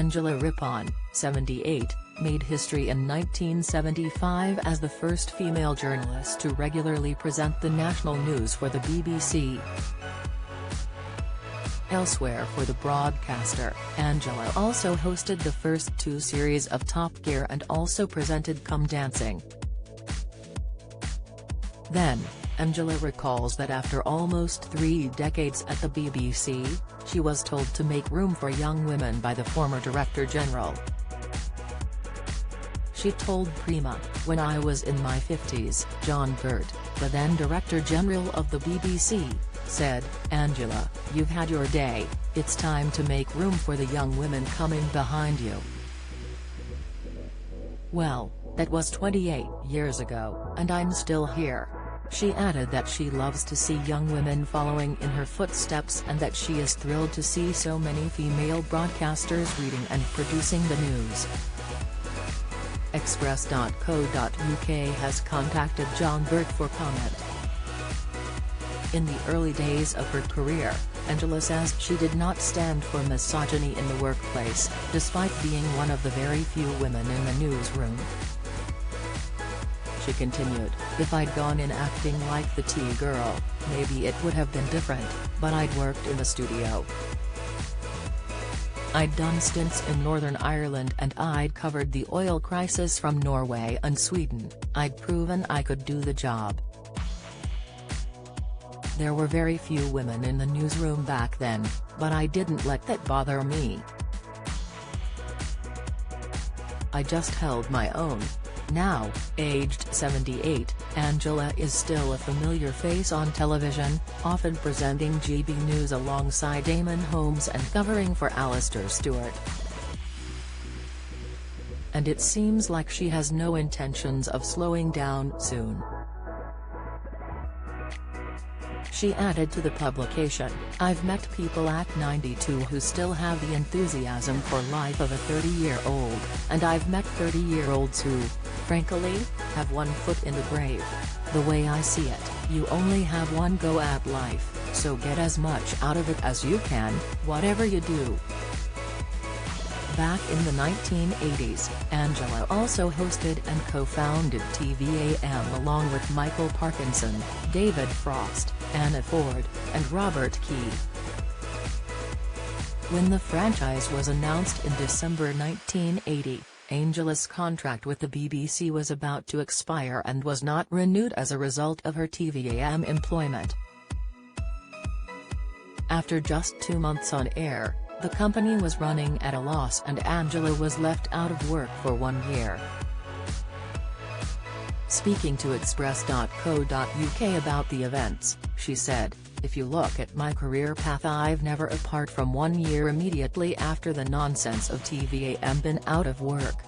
Angela Rippon, 78, made history in 1975 as the first female journalist to regularly present the national news for the BBC. Elsewhere for the broadcaster, Angela also hosted the first two series of Top Gear and also presented Come Dancing. Then, Angela recalls that after almost 3 decades at the BBC, she was told to make room for young women by the former Director General. She told Prima, "When I was in my 50s, John Birt, the then Director General of the BBC, said, 'Angela, you've had your day, it's time to make room for the young women coming behind you.' Well, that was 28 years ago, and I'm still here." She added that she loves to see young women following in her footsteps and that she is thrilled to see so many female broadcasters reading and producing the news. Express.co.uk has contacted John Birt for comment. In the early days of her career, Angela says she did not stand for misogyny in the workplace, despite being one of the very few women in the newsroom. She continued, "If I'd gone in acting like the tea girl, maybe it would have been different, but I'd worked in the studio. I'd done stints in Northern Ireland and I'd covered the oil crisis from Norway and Sweden, I'd proven I could do the job. There were very few women in the newsroom back then, but I didn't let that bother me. I just held my own." Now, aged 78, Angela is still a familiar face on television, often presenting GB News alongside Eamon Holmes and covering for Alistair Stewart. And it seems like she has no intentions of slowing down soon. She added to the publication, "I've met people at 92 who still have the enthusiasm for life of a 30-year-old, and I've met 30-year-olds who, frankly, have one foot in the grave. The way I see it, you only have one go at life, so get as much out of it as you can, whatever you do." Back in the 1980s, Angela also hosted and co-founded TVAM along with Michael Parkinson, David Frost, Anna Ford, and Robert Key. When the franchise was announced in December 1980, Angela's contract with the BBC was about to expire and was not renewed as a result of her TVAM employment. After just 2 months on air, the company was running at a loss and Angela was left out of work for 1 year. Speaking to Express.co.uk about the events, she said, "If you look at my career path, I've never, apart from 1 year immediately after the nonsense of TVAM, been out of work.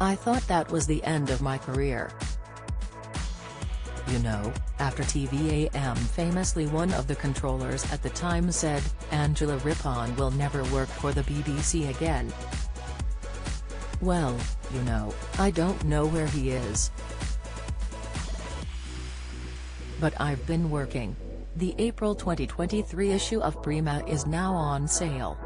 I thought that was the end of my career. You know, after TVAM." Famously, one of the controllers at the time said, "Angela Rippon will never work for the BBC again. Well, you know, I don't know where he is. But I've been working." The April 2023 issue of Prima is now on sale.